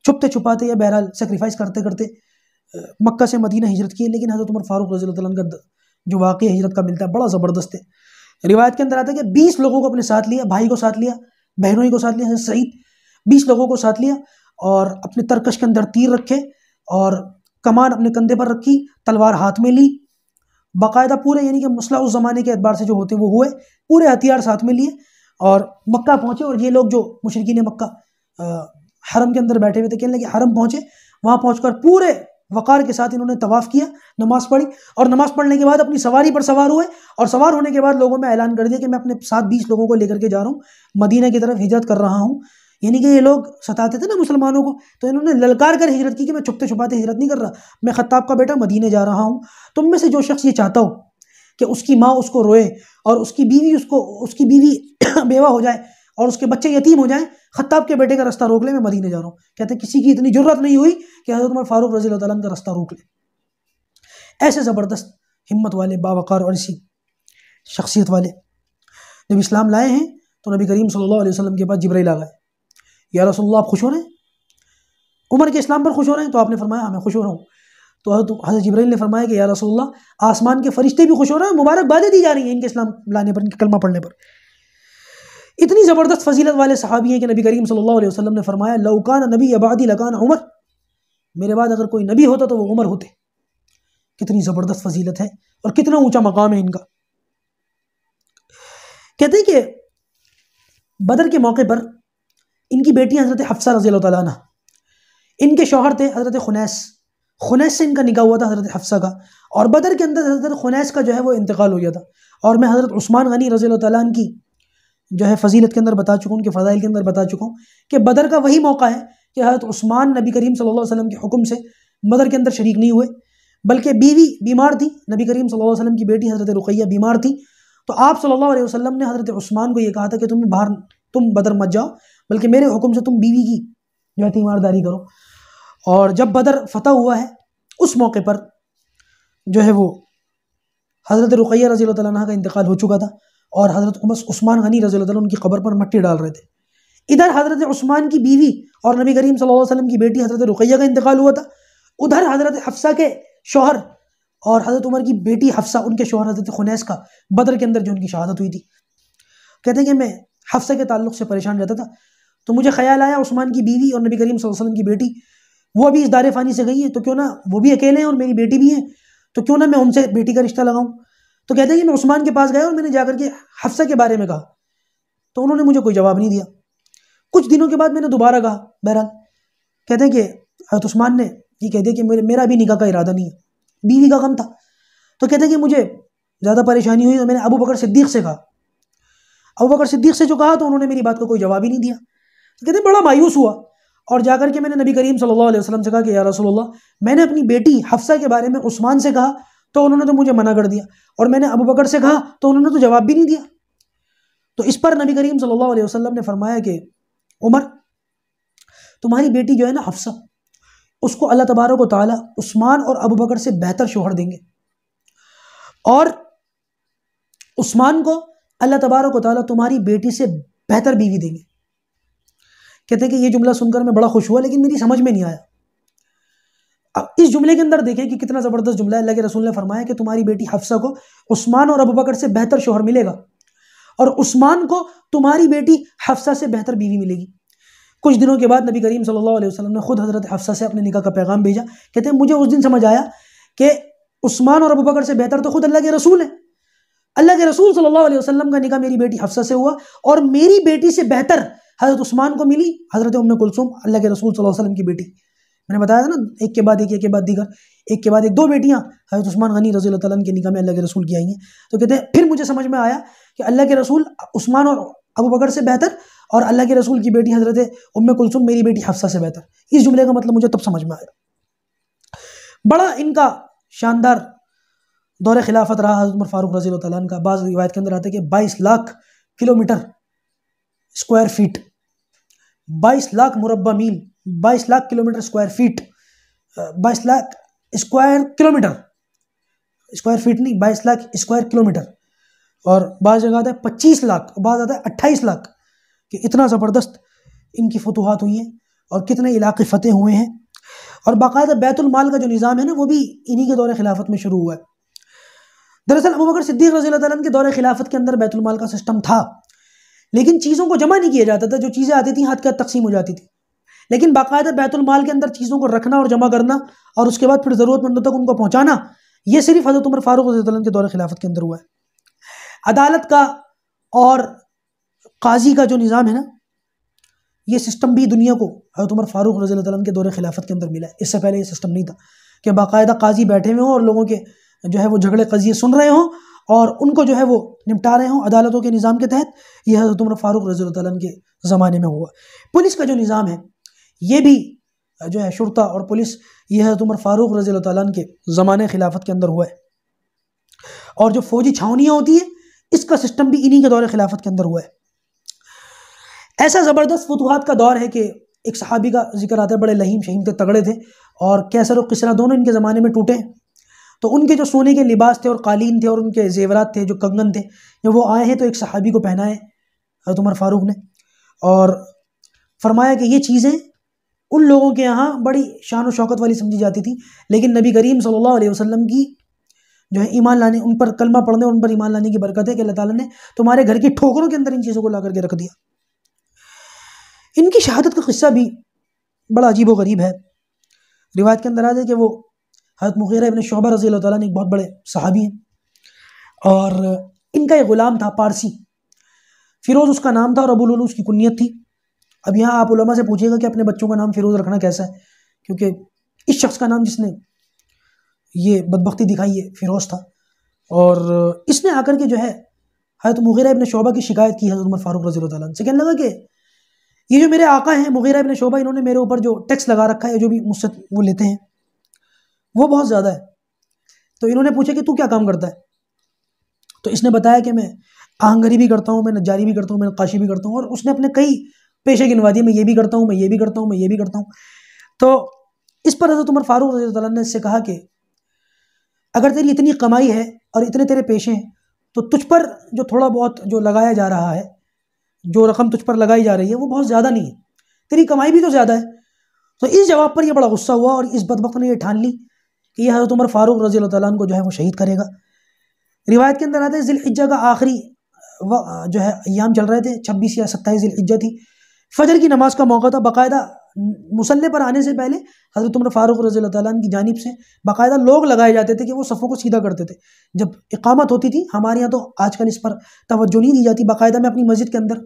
چھپتے چھپاتے یا بہرحال سیکریفائس کرتے کرتے مکہ سے مدینہ ہجرت کی ہے. لیکن حضرت عمر فاروق رضی اللہ عنہ کا جو واقعہ ہجرت کا ملتا ہے بڑا زبردست ہے. روایت کے اندر آتا ہے کہ 20 لوگوں کو اپنے ساتھ لیا، بھائی کو ساتھ لیا، بہنوئی کو ساتھ لیا، حضرت سعید 20 لوگوں کو ساتھ لیا اور اپنے ترکش کے اندر تیر رکھے اور کمان اپنے کندھے پر رکھی، تلوار ہاتھ میں لی، باقاعدہ پورے یعنی کہ مسلح اس زمانے کے اعتبار سے جو ہوتے وہ ہوئے، پورے ہتھیار ساتھ میں لیے اور مکہ پہنچے. اور یہ لوگ جو مشرکین مکہ حرم کے اندر بیٹھے ہوئے تھے، کہنے لگے حرم پہنچے. وہاں پہنچ کر پورے وقار کے ساتھ انہوں نے طواف کیا، نماز پڑھی اور نماز پڑھنے کے بعد اپنی سواری پر سوار ہوئے اور سوار ہونے کے بعد لوگوں میں اعلان کر دیا کہ میں اپنے ساتھ 20 لوگوں کو لے کر کے جا رہا ہوں، مدینہ کی طرف ہجرت کر رہا ہوں. یعنی کہ یہ لوگ ستاتے تھے نا مسلمانوں کو، تو انہوں نے للکار کر ہجرت کی کہ میں چھپتے چھپاتے ہجرت نہیں کر رہا، میں خطاب کا بیٹا مدینے جا رہا ہوں. تم میں سے جو شخص یہ چاہتا ہو کہ اس کی ماں اس کو روئے اور اس کی بیوی بیوہ ہو جائے اور اس کے بچے یتیم ہو جائیں، خطاب کے بیٹے کا رستہ روک لے، میں مدینے جا رہا ہوں. کہتے ہیں کسی کی اتنی جرت نہیں ہوئی کہ حضرت عمر فاروق رضی اللہ عنہ کا رستہ روک لے. ایسے زبردست ہمت والے، باوقار اور اسی شخصیت والے جب اسلام لائے ہیں تو نبی کریم صلی اللہ علیہ وسلم کے پاس جبرائیل آ گئے. یا رسول اللہ آپ خوش ہو رہے ہیں؟ عمر کے اسلام پر خوش ہو رہے ہیں؟ تو آپ نے فرمایا ہاں میں خوش ہو رہا ہوں. تو حضرت جبرائیل نے فرمایا کہ یا رسول اللہ آسمان کے فرشتے بھی خوش ہو رہے ہیں، مبارک بادیں دی جا رہی ہیں ان کے اسلام لانے پر، ان کے کلمہ پڑھنے پر. اتنی زبردست فضیلت والے صحابی ہیں کہ نبی کریم صلی اللہ علیہ وسلم نے فرمایا لو کان نبی بعدی لکان عمر، میرے بعد اگر کوئی نبی ہوتا تو وہ عمر ہوتے. کتنی زبردست فضیلت ہے اور کتنا اونچا مقام ہے ان کا. کہتے ہیں کہ بدر کے موقع پر ان کی بیٹی حضرت حفصہ رضی اللہ تعالیٰ عنہ، ان کے شوہر تھے حضرت خنیس سے ان کا نکاح ہوا تھا حضرت حفصہ کا، اور بدر کے اندر حضرت خنیس کا جو ہے وہ انتقال ہو گیا تھا. اور میں حضرت عثمان غنی رضی اللہ تعالیٰ عنہ کی جو ہے فضیلت کے اندر بتا چکا ہوں، ان کے فضائل کے اندر بتا چکا ہوں کہ بدر کا وہی موقع ہے کہ حضرت عثمان نبی کریم صلی اللہ علیہ وسلم کے حکم سے بدر کے اندر شریک نہیں ہوئے، بلکہ بیوی بیمار تھی، نبی کریم صلی اللہ علیہ وسلم کی بیٹی حضرت رقیہ بیمار تھی. تو آپ صلی اللہ علیہ وسلم نے حضرت عثمان کو یہ کہا تھا کہ تم بدر مت جاؤ، بلکہ میرے حکم سے تم بیوی کی جو ہے تیمارداری کرو. اور جب بدر فتح ہوا ہے اس موقع پر جو ہے وہ حضرت رقیہ رضی اللہ تعالیٰ عنہ کا انتقال ہو چکا تھا اور حضرت عثمان غنی رضی اللہ تعالیٰ عنہ ان کی قبر پر مٹی ڈال رہے تھے. ادھر حضرت عثمان کی بیوی اور نبی کریم صلی اللہ علیہ وسلم کی بیٹی حضرت رقیہ کا انتقال ہوا تھا، ادھر حضرت حفصہ کے شوہر اور حضرت عمر کی بیٹی حفصہ ان کے شوہر حضرت خنیس کا بدر کے اندر جو ان کی شہادت ہوئی تھی. کہتے ہیں کہ میں حفصہ کے تعلق سے پریشان رہتا تھا تو مجھے خیال آیا عثمان کی بیوی اور نبی کریم صلی اللہ علیہ وسلم کی بیٹی وہ بھی اس دار فانی سے گئی ہیں، تو کیوں نہ وہ بھی اکیلے ہیں اور میری بیٹی بھی ہیں، تو کیوں نہ میں ان سے بیٹی کا رشتہ لگاؤں. تو کہتے ہیں کہ میں عثمان کے پاس گیا اور میں نے جا کر کے حفصہ کے بارے میں کہا تو انہوں نے مجھے کوئی جواب نہیں دیا. کچھ دنوں کے بعد میں نے دوبارہ کہا. بہرحال کہتے ہیں کہ حضرت عثمان نے یہ کہہ دیا کہ میرا بھی نکاح کا ارادہ نہیں ہے، بیوی کا غم تھا. تو کہتے ہیں کہ مجھے زیادہ پریشانی ہوئی اور میں نے ابو بکر صدیق سے کہا. ابو بکر صدیق سے جو کہا تو انہوں نے میری بات کو کوئی جواب ہی نہیں دیا. تو کہتے ہیں بڑا مایوس ہوا اور جا کر کے میں نے نبی کریم صلی اللہ علیہ وسلم سے کہا کہ یا رسول اللہ میں نے اپنی بیٹی حفصہ کے بارے میں عثمان سے کہا تو انہوں نے تو مجھے منع کر دیا، اور میں نے ابو بکر سے کہا تو انہوں نے تو جواب بھی نہیں دیا. تو اس پر نبی کریم صلی اللہ علیہ وسلم نے فرمایا کہ عمر تمہاری بیٹی جو ہے نا حفصہ، اس کو اللہ تبارک و تعالیٰ عثمان اور ابو بکر سے بہتر شوہر دیں گے، اور عثمان کو اللہ تبارک و تعالیٰ تمہاری بیٹی سے بہتر بیوی دیں گے. کہتے ہیں کہ یہ جملہ سن کر میں بڑا خوش ہوا لیکن میری سمجھ میں نہیں آیا. اب اس جملے کے اندر دیکھیں کہ کتنا زبردست جملہ ہے. اللہ کے رسول نے فرمایا کہ تمہاری بیٹی حفصہ کو عثمان اور ابو بکر سے بہتر شوہر ملے گا، اور عثمان کو تمہاری بیٹی حفصہ سے بہتر بیوی ملے گی. کچھ دنوں کے بعد نبی کریم صلی اللہ علیہ وسلم نے خود حضرت حفصہ سے اپنے نکاح کا پیغام بھیجا. کہتے ہیں مجھے اس دن سمجھ آیا کہ عثمان اور ابو بکر سے بہتر تو خود اللہ کے رسول ہیں. اللہ کے رسول صلی اللہ علیہ وسلم کا نکاح میری بیٹی حفصہ سے ہوا، اور میری بیٹی سے بہتر حضرت عثمان کو ملی حضرت ام کلثوم، اللہ کے رسول صلی اللہ علیہ وسلم کی بیٹی. میں نے بتایا تھا نا ایک کے بعد ایک کے بعد دیگر، ایک کے بعد ایک دو بیٹیاں حضرت عثمان غنی رضی اللہ تعالیٰ عنہ کے نکاح میں اللہ کے رسول کی آئی ہیں. تو کہتے ہیں پھر مجھے سمجھ میں آیا کہ اللہ کے رسول عثمان اور ابو بکر سے بہتر، اور اللہ کے رسول کی بیٹی حضرت ام کلثوم میری بیٹی حفصہ سے بہتر. اس جملے کا مطلب مجھے تب سمجھ میں آیا. بڑا ان کا شاندار دور خلافت رہا حضرت عمر فاروق رضی اللہ تعالیٰ عنہ کا. بعض روایت کے اندر آتا ہے کہ 22 lakh kilometre square feet, 22 lakh مربع میل، 22 lakh kilometre square feet, 22 lakh square kilometre, square feet نہیں 22 لاکھ اسکوائر کلومیٹر. اور بعض جگہ آتا ہے 25 لاکھ، بعض آتا ہے 28 لاکھ، کہ اتنا زبردست ان کی فتوحات ہوئی ہیں. اور کتنے علاقے فتح ہوئے ہیں، اور باقاعدہ بیت المال کا جو نظام ہے نا وہ بھی انہی کے دور خلافت میں شروع ہوا ہے۔ دراصل ابوبکر صدیق رضی اللہ تعالیٰ عنہ کے دور خلافت کے اندر بیت المال کا سسٹم تھا، لیکن چیزوں کو جمع نہیں کیا جاتا تھا، جو چیزیں آتی تھیں ہاتھ کے ہاتھ تقسیم ہو جاتی تھی، لیکن باقاعدہ بیت المال کے اندر چیزوں کو رکھنا اور جمع کرنا اور اس کے بعد پھر ضرورت مندوں تک ان کو پہنچانا، یہ صرف حضرت عمر فاروق رضی اللہ عنہ کے دور خلافت کے اندر ہوا ہے۔ عدالت کا اور قاضی کا جو نظام ہے نا، یہ سسٹم بھی دنیا کو حضرت عمر فاروق رضی اللہ عنہ کے دور خلافت کے اندر ملا ہے۔ اس سے پہلے یہ سسٹم نہیں تھا کہ باقاعدہ قاضی بیٹھے ہوئے ہوں اور لوگوں کے جو ہے وہ جھگڑے قضیے سن رہے ہوں اور ان کو جو ہے وہ نمٹا رہے ہوں عدالتوں کے نظام کے تحت۔ یہ حضرت عمر فاروق رضی اللہ عنہ کے زمانے میں ہوا۔ پولیس کا جو نظام ہے یہ بھی جو ہے شرطہ اور پولیس، یہ حضرت عمر فاروق رضی اللہ عنہ کے زمانے خلافت کے اندر ہوا ہے۔ اور جو فوجی چھاونیاں ہوتی ہیں اس کا سسٹم بھی انہی کے دور خلافت کے اندر ہوا ہے۔ ایسا زبردست فتوحات کا دور ہے کہ ایک صحابی کا ذکر آتا ہے، بڑے لہیم شہیم تھے، تگڑے تھے، اور کیسر و کسرا دونوں ان کے زمانے میں ٹوٹے، تو ان کے جو سونے کے لباس تھے اور قالین تھے اور ان کے زیورات تھے، جو کنگن تھے، جب وہ آئے ہیں تو ایک صحابی کو پہنائے حضرت عمر فاروق نے، اور فرمایا کہ یہ چیزیں ان لوگوں کے یہاں بڑی شان و شوکت والی سمجھی جاتی تھی، لیکن نبی کریم صلی اللہ علیہ وسلم کی جو ہے ایمان لانے، ان پر کلمہ پڑھنے اور ان پر ایمان لانے کی برکت ہے کہ اللہ تعالیٰ نے تمہارے گھر کی ٹھوکروں کے اندر ان چیزوں کو لا کر کے رکھ دیا۔ ان کی شہادت کا قصہ بھی بڑا عجیب و غریب ہے۔ روایت کے اندر آتا ہے کہ وہ حضرت مغیرہ ابن شعبہ رضی اللہ تعالیٰ نے ایک بہت بڑے صحابی ہیں، اور ان کا ایک غلام تھا پارسی، فیروز اس کا نام تھا اور ابو لولو اس کی کنیت تھی۔ اب یہاں آپ علماء سے پوچھیے گا کہ اپنے بچوں کا نام فیروز رکھنا کیسا ہے، کیونکہ اس شخص کا نام جس نے یہ بدبختی دکھائی ہے فیروز تھا، اور اس نے آ کر کے جو ہے حضرت مغیرہ ابن شعبہ کی شکایت کی حضرت عمر فاروق رضی اللہ عنہ سے، کہنے لگا کہ یہ جو میرے آقا ہیں مغیرہ ابن شعبہ، انہوں نے میرے اوپر جو ٹیکس لگا رکھا ہے، جو بھی مجھ سے وہ لیتے ہیں وہ بہت زیادہ ہے۔ تو انہوں نے پوچھا کہ تو کیا کام کرتا ہے؟ تو اس نے بتایا کہ میں آہنگری بھی کرتا ہوں، میں نجاری بھی کرتا ہوں، میں نقاشی بھی کرتا ہوں، اور اس نے اپنے کئی پیشے گنوا دیے، میں یہ بھی کرتا ہوں، میں یہ بھی کرتا ہوں، میں یہ بھی کرتا ہوں۔ تو اس پر حضرت عمر فاروق رضی اللہ عنہ نے اس سے کہا کہ اگر تیری اتنی کمائی ہے اور اتنے تیرے پیشے ہیں تو تجھ پر جو تھوڑا بہت جو لگایا جا رہا ہے، جو رقم تجھ پر لگائی جا رہی ہے وہ بہت زیادہ نہیں ہے، تیری کمائی بھی تو زیادہ ہے۔ تو اس جواب پر یہ بڑا غصہ ہوا اور اس بدبخت نے یہ ٹھان لی کہ یہ حضرت عمر فاروق رضی اللہ تعالیٰ عنہ کو جو ہے وہ شہید کرے گا۔ روایت کے اندر آتا ہے ذی الحجہ کا آخری جو ہے ایام چل رہے تھے، 26 یا 27 ذی الحجہ تھی، فجر کی نماز کا موقع تھا، باقاعدہ مصلی پر آنے سے پہلے حضرت عمر فاروق رضی اللہ تعالیٰ عنہ کی جانب سے باقاعدہ لوگ لگائے جاتے تھے کہ وہ صفوں کو سیدھا کرتے تھے۔ جب اقامت ہوتی تھی، ہمارے یہاں تو آج کل اس پر توجہ نہیں دی جاتی، باقاعدہ میں اپنی مسجد کے اندر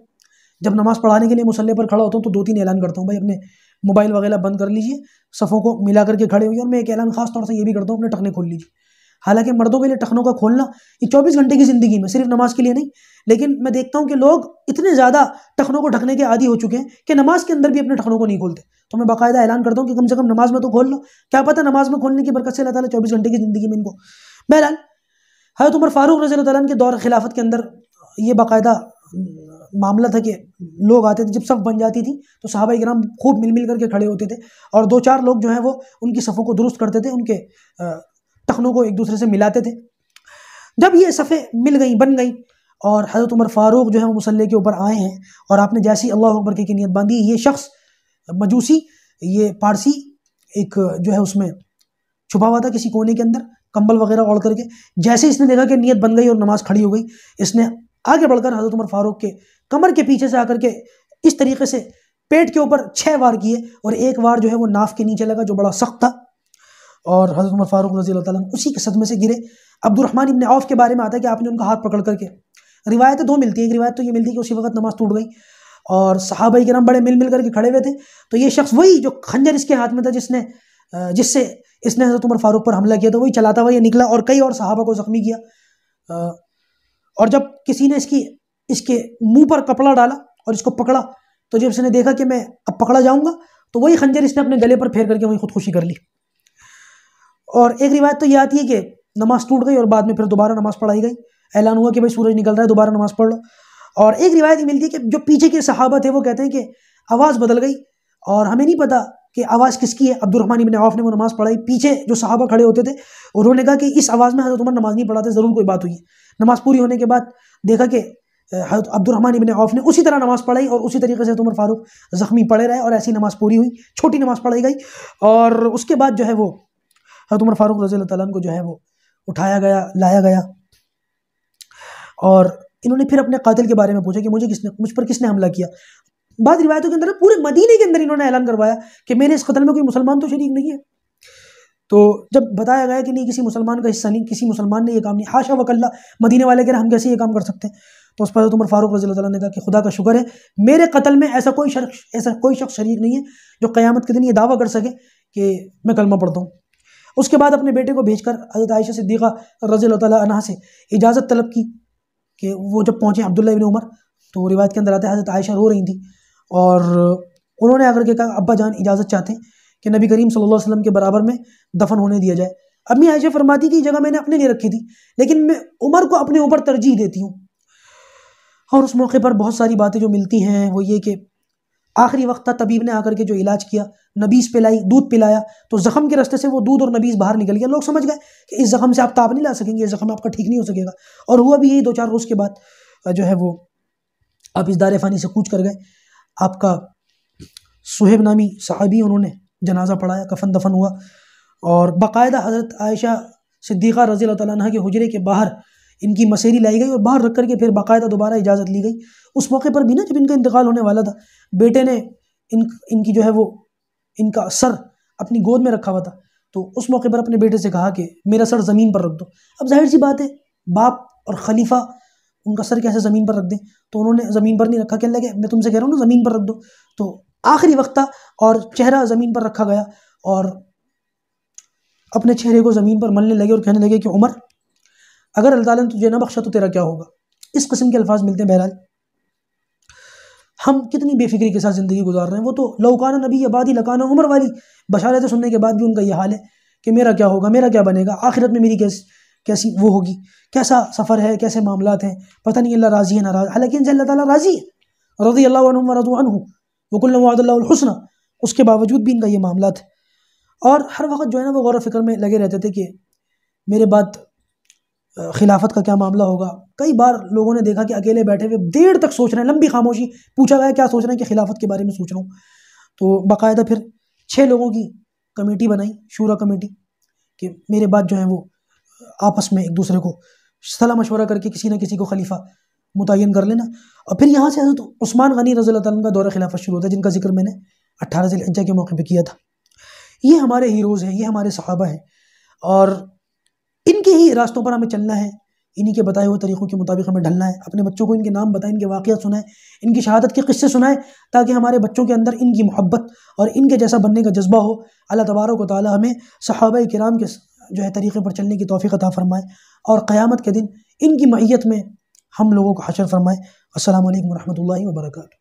جب نماز پڑھانے کے لیے مصلی پر کھڑا ہوتا ہوں تو 2-3 اعلان کرتا ہوں، بھائی اپنے موبائل وغیرہ بند کر لیجئے، صفوں کو ملا کر کے کھڑے ہوئے، اور میں ایک اعلان خاص طور سے یہ بھی کرتا ہوں اپنے ٹخنے کھول لیجئے۔ حالانکہ مردوں کے لیے ٹخنوں کا کھولنا یہ 24 گھنٹے کی زندگی میں صرف نماز کے لیے نہیں، لیکن میں دیکھتا ہوں کہ لوگ اتنے زیادہ ٹخنوں کو ڈھکنے کے عادی ہو چکے ہیں کہ نماز کے اندر بھی اپنے ٹخنوں کو نہیں کھولتے۔ تو میں باقاعدہ اعلان کرتا ہوں کہ کم سے کم نماز میں تو کھول لو، کیا پتہ نماز میں کھولنے کی برکت سے اللہ تعالیٰ 24 گھنٹے کی زندگی میں ان کو۔ بہرحال حضرت عمر فاروق رضی اللہ تعالیٰ عنہ کے دور خلافت کے اندر یہ باقاعدہ معاملہ تھا کہ لوگ آتے تھے، جب صف بن جاتی تھی تو صحابہ کرام خوب مل کر کے کھڑے ہوتے تھے، اور 2-4 لوگ جو ہیں وہ ان کی صفوں کو درست کرتے تھے، ان کے ٹخنوں کو ایک دوسرے سے ملاتے تھے۔ جب یہ صفیں مل گئیں، بن گئیں، اور حضرت عمر فاروق جو ہے وہ مصلی کے اوپر آئے ہیں، اور آپ نے جیسی اللہ اکبر کی نیت باندھی، یہ شخص مجوسی، یہ پارسی، ایک جو ہے اس میں چھپا ہوا تھا کسی کونے کے اندر کمبل وغیرہ اوڑھ کر کے، جیسے اس نے دیکھا کہ نیت بن گئی اور نماز کھڑی ہو گئی، اس نے آگے بڑھ کر حضرت عمر فاروق کے کمر کے پیچھے سے آ کر کے اس طریقے سے پیٹ کے اوپر 6 وار کیے، اور ایک وار جو ہے وہ ناف کے نیچے لگا جو بڑا سخت تھا، اور حضرت عمر فاروق رضی اللہ تعالیٰ عنہ اسی کے صدمے سے گرے۔ عبد الرحمن ابن عوف کے بارے میں آتا ہے کہ آپ نے ان کا ہاتھ پکڑ کر کے، روایتیں 2 ملتی ہیں، ایک روایت تو یہ ملتی ہے کہ اسی وقت نماز ٹوٹ گئی اور صحابہ کرام بڑے مل کر کے کھڑے ہوئے تھے، تو یہ شخص وہی جو خنجر اس کے ہاتھ میں تھا جس سے اس نے حضرت عمر فاروق پر حملہ کیا تھا، وہی چلاتا ہوا یہ نکلا اور کئی اور صحابہ کو زخمی کیا، اور جب کسی نے اس کے منہ پر کپڑا ڈالا اور اس کو پکڑا، تو جب اس نے دیکھا کہ میں اب پکڑا جاؤں گا تو وہی خنجر اس نے اپنے گلے پر پھیر کر کے وہی خودکشی کر لی۔ اور ایک روایت تو یہ آتی ہے کہ نماز ٹوٹ گئی اور بعد میں پھر دوبارہ نماز پڑھائی گئی، اعلان ہوا کہ بھائی سورج نکل رہا ہے، دوبارہ نماز پڑھ لو۔ اور ایک روایت یہ ملتی ہے کہ جو پیچھے کے صحابہ تھے وہ کہتے ہیں کہ آواز بدل گئی اور ہمیں نہیں پتا کہ آواز کس کی ہے۔ عبد الرحمن ابن عوف نے وہ نماز پڑھائی، پیچھے جو صحابہ کھڑے ہوتے تھے انہوں نے کہا کہ اس آواز میں حضرت عمر نماز نہیں پڑھاتے، ضرور کوئی بات ہوئی ہے۔ نماز پوری ہونے کے بعد دیکھا کہ حضرت عبد الرحمن ابن عوف نے اسی طرح نماز پڑھائی اور اسی طریقے سے عمر فاروق زخمی پڑے رہے اور ایسی نماز پوری ہوئی، چھوٹی نماز پڑھائی گئی، اور اس کے بعد جو ہے وہ حضرت عمر فاروق رضی اللہ تعالیٰ عنہ کو جو ہے وہ اٹھایا گیا، لایا گیا، اور انہوں نے پھر اپنے قاتل کے بارے میں پوچھا کہ مجھ پر کس نے حملہ کیا۔ بعض روایتوں کے اندر پورے مدینے کے اندر انہوں نے اعلان کروایا کہ میرے اس قتل میں کوئی مسلمان تو شریک نہیں ہے۔ تو جب بتایا گیا کہ نہیں کسی مسلمان کا حصہ نہیں، کسی مسلمان نے یہ کام نہیں، حاشا وکلا، مدینے والے کہہ رہے ہم کیسے یہ کام کر سکتے ہیں؟ تو اس پر حضرت عمر فاروق رضی اللہ تعالیٰ نے کہا کہ خدا کا شکر ہے میرے قتل میں ایسا کوئی شخص شریک نہیں ہے جو قیامت کے دن یہ دعویٰ کر سکے کہ میں کلمہ پڑھتا ہوں۔ اس کے بعد اپنے بیٹے کو بھیج کر حضرت عائشہ صدیقہ رضی اللہ تعالیٰ عنہا سے اجازت طلب کی کہ وہ جب پہنچے عبداللہ ابن عمر، تو روایت کے اندر آتا ہے حضرت عائشہ رو رہی تھیں اور انہوں نے آ کر کے کہا ابا جان اجازت چاہتے ہیں کہ نبی کریم صلی اللہ علیہ وسلم کے برابر میں دفن ہونے دیا جائے۔ امی عائشہ فرماتی کہ یہ جگہ میں نے اپنے لیے رکھی تھی لیکن میں عمر کو اپنے اوپر ترجیح دیتی ہوں۔ اور اس موقع پر بہت ساری باتیں جو ملتی ہیں وہ یہ کہ آخری وقت تھا، طبیب نے آ کر کے جو علاج کیا، نبیز پلائی، دودھ پلایا، تو زخم کے راستے سے وہ دودھ اور نبیز باہر نکل گیا۔ لوگ سمجھ گئے کہ اس زخم سے آپ تاب نہیں لا سکیں گے، یہ زخم آپ کا ٹھیک نہیں ہو سکے گا، اور ہوا بھی یہی 2-4 روز کے بعد جو ہے وہ آپ اس دار فانی سے کوچ کر گئے۔ آپ کا صہیب نامی صحابی انہوں نے جنازہ پڑھایا، کفن دفن ہوا، اور باقاعدہ حضرت عائشہ صدیقہ رضی اللہ تعالیٰ عنہ کے حجرے کے باہر ان کی مسیری لائی گئی اور باہر رکھ کر کے پھر باقاعدہ دوبارہ اجازت لی گئی۔ اس موقع پر بھی نا جب ان کا انتقال ہونے والا تھا، بیٹے نے ان کی جو ہے وہ ان کا سر اپنی گود میں رکھا ہوا تھا، تو اس موقع پر اپنے بیٹے سے کہا کہ میرا سر زمین پر رکھ دو۔ اب ظاہر سی بات ہے باپ اور خلیفہ ان کا سر کیسے زمین پر رکھ دیں، تو انہوں نے زمین پر نہیں رکھا، کہنے لگے میں تم سے کہہ رہا ہوں نا زمین پر رکھ دو۔ تو آخری وقت تھا اور چہرہ زمین پر رکھا گیا اور اپنے چہرے کو زمین پر ملنے لگے اور کہنے لگے کہ عمر اگر اللہ تعالیٰ نے تجھے نہ بخشا تو تیرا کیا ہوگا۔ اس قسم کے الفاظ ملتے ہیں۔ بہرحال ہم کتنی بے فکری کے ساتھ زندگی گزار رہے ہیں، وہ تو لوکانہ نبی عبادی لکانہ عمر والی بشارتیں سننے کے بعد بھی ان کا یہ حال ہے کہ میرا کیا ہوگا، میرا کیا بنے گا، آخرت میں میری کیسی وہ ہوگی، کیسا سفر ہے، کیسے معاملات ہیں، پتہ نہیں اللہ راضی ہے ناراض۔ حالانکہ ان سے اللہ تعالیٰ راضی ہے، رضی اللہ عنہم ورضوا عنہ وکلا وعد اللہ الحسنى، اس کے باوجود بھی ان کا یہ معاملات ہے۔ اور ہر وقت جو ہے نا وہ غور و فکر میں لگے رہتے تھے کہ میرے بعد خلافت کا کیا معاملہ ہوگا۔ کئی بار لوگوں نے دیکھا کہ اکیلے بیٹھے ہوئے دیر تک سوچ رہے ہیں، لمبی خاموشی، پوچھا گیا کیا سوچ رہے ہیں کہ خلافت کے بارے میں سوچ رہا ہوں۔ تو باقاعدہ پھر 6 لوگوں کی کمیٹی بنائی، شورا کمیٹی، کہ میرے بعد جو ہے وہ آپس میں ایک دوسرے کو صلاح مشورہ کر کے کسی نہ کسی کو خلیفہ متعین کر لینا۔ اور پھر یہاں سے حضرت عثمان غنی رضی اللہ تعالیٰ عنہ کا دور خلافت شروع ہوتا ہے، جن کا ذکر میں نے 18 ذی الحجہ کے موقع پہ کیا تھا۔ یہ ہمارے ہیروز ہیں، یہ ہمارے صحابہ ہیں، اور ان کے ہی راستوں پر ہمیں چلنا ہے، انہی کے بتائے ہوئے طریقوں کے مطابق ہمیں ڈھلنا ہے۔ اپنے بچوں کو ان کے نام بتائیں، ان کے واقعات سنائیں، ان کی شہادت کے قصے سنائیں، تاکہ ہمارے بچوں کے اندر ان کی محبت اور ان کے جیسا بننے کا جذبہ ہو۔ اللہ تبارک و تعالی ہمیں صحابہ کرام کے جو ہے طریقے پر چلنے کی توفیق عطا فرمائے، اور قیامت کے دن ان کی معیت میں ہم لوگوں کو حشر فرمائے۔ السلام علیکم ورحمۃ اللہ وبرکاتہ۔